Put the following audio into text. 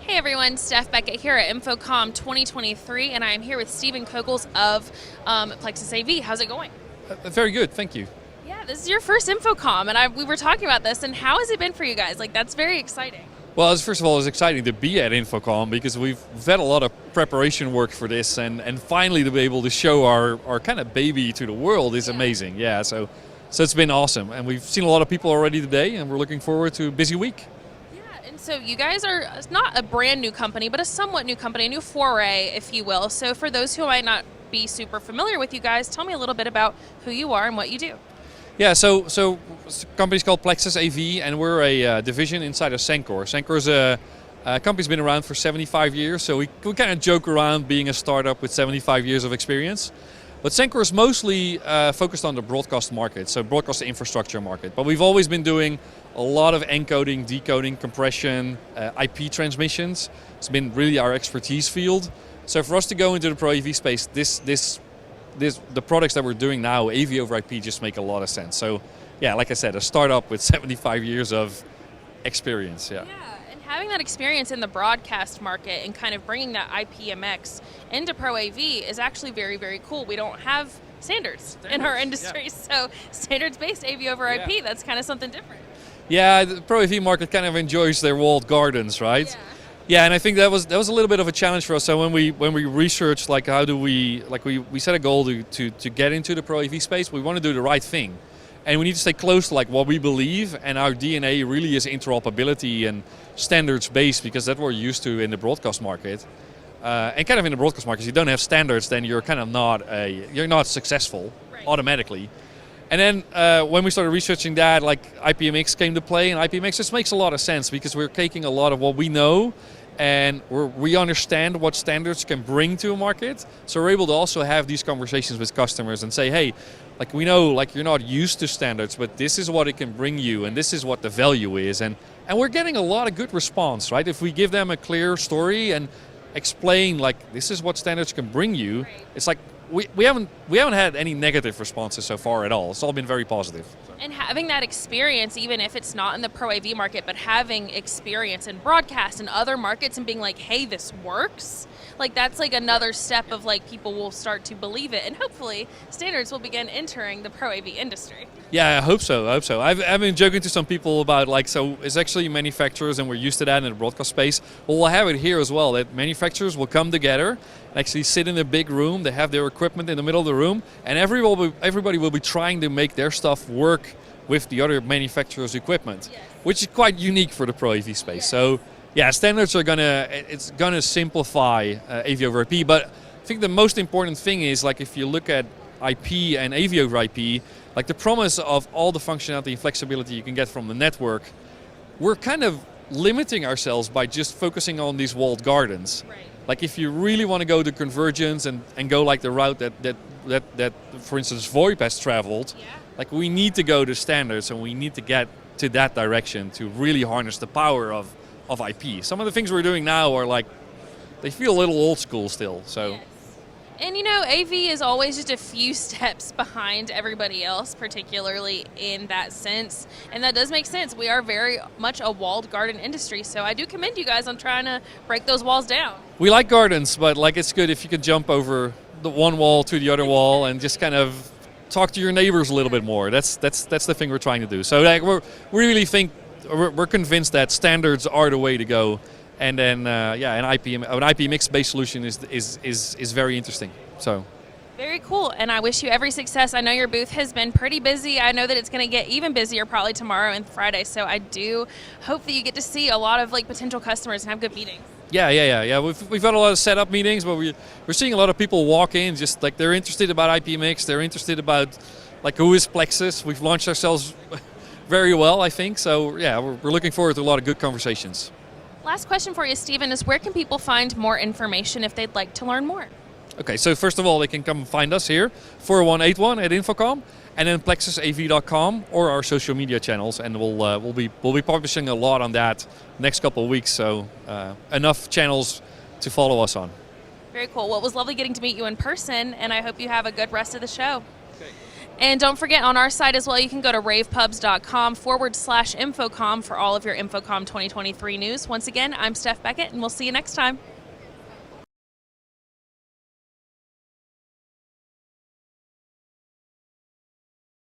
Hey everyone, Steph Beckett here at InfoComm 2023, and I am here with Stephen Cogels of PlexusAV. How's it going? Very good, thank you. Yeah, this is your first InfoComm, and we were talking about this, and how has it been for you guys? Like, that's very exciting. Well, first of all, it's exciting to be at InfoComm because we've had a lot of preparation work for this, and finally to be able to show our kind of baby to the world is amazing. Yeah, so it's been awesome, and we've seen a lot of people already today, and we're looking forward to a busy week. So you guys are not a brand new company, but a somewhat new company, a new foray, if you will. So for those who might not be super familiar with you guys, tell me a little bit about who you are and what you do. Yeah, so the company's called PlexusAV, and we're a division inside of Sencor. Sencor's a company's been around for 75 years, so we kind of joke around being a startup with 75 years of experience. But Sencor is mostly focused on the broadcast market, so broadcast infrastructure market. But we've always been doing a lot of encoding, decoding, compression, IP transmissions. It's been really our expertise field. So for us to go into the ProAV space, the products that we're doing now, AV over IP, just make a lot of sense. So yeah, like I said, a startup with 75 years of experience. Yeah. And having that experience in the broadcast market and kind of bringing that IPMX into ProAV is actually very, very cool. We don't have standards in our industry, so standards-based AV over IP, that's kind of something different. Yeah, the ProAV market kind of enjoys their walled gardens, right? Yeah, and I think that was a little bit of a challenge for us. So when we researched like how do we set a goal to get into the ProAV space, we want to do the right thing. And we need to stay close to like what we believe, and our DNA really is interoperability and standards-based, because that's what we're used to in the broadcast market. And kind of in the broadcast market, if you don't have standards, then you're kind of not successful automatically. And then when we started researching that, like IPMX came to play, and IPMX just makes a lot of sense because we're taking a lot of what we know, and we understand what standards can bring to a market. So we're able to also have these conversations with customers and say, hey, like we know like you're not used to standards, but this is what it can bring you, and this is what the value is. And we're getting a lot of good response, right? If we give them a clear story and explain like this is what standards can bring you, it's like we haven't had any negative responses so far at all. It's all been very positive. And having that experience, even if it's not in the ProAV market, but having experience in broadcast and other markets and being like, hey, this works, like that's like another step of like people will start to believe it, and hopefully standards will begin entering the ProAV industry. Yeah, I hope so. I've been joking to some people about like, so it's actually manufacturers, and we're used to that in the broadcast space. Well, we'll have it here as well, that manufacturers will come together, actually sit in a big room, they have their equipment in the middle of the room, and everybody will be trying to make their stuff work with the other manufacturers' equipment, which is quite unique for the ProAV space. So yeah, standards are gonna simplify AV over IP, but I think the most important thing is like if you look at IP and AV over IP, like the promise of all the functionality and flexibility you can get from the network, we're kind of limiting ourselves by just focusing on these walled gardens. Right. Like if you really want to go to convergence and go like the route that for instance VoIP has traveled, like we need to go to standards, and we need to get to that direction to really harness the power of IP. Some of the things we're doing now are like, they feel a little old school still. So. Yes. And you know, AV is always just a few steps behind everybody else, particularly in that sense. And that does make sense. We are very much a walled garden industry, so I do commend you guys on trying to break those walls down. We like gardens, but like it's good if you could jump over the one wall to the other wall and just kind of talk to your neighbors a little bit more. That's the thing we're trying to do. So like we really think, we're convinced that standards are the way to go. And then, an IPMX-based solution is very interesting. So, very cool, and I wish you every success. I know your booth has been pretty busy. I know that it's going to get even busier probably tomorrow and Friday. So I do hope that you get to see a lot of like potential customers and have good meetings. Yeah. We've had a lot of setup meetings, but we're seeing a lot of people walk in just like they're interested about IPMX. They're interested about like who is Plexus. We've launched ourselves very well, I think. So yeah, we're looking forward to a lot of good conversations. Last question for you, Stephen, is where can people find more information if they'd like to learn more? Okay, so first of all, they can come find us here, 4181 at InfoComm, and then PlexusAV.com or our social media channels, and we'll be publishing a lot on that next couple of weeks. So enough channels to follow us on. Very cool. Well, it was lovely getting to meet you in person, and I hope you have a good rest of the show. Okay. And don't forget, on our site as well, you can go to ravepubs.com/InfoComm for all of your InfoComm 2023 news. Once again, I'm Steph Beckett, and we'll see you next time.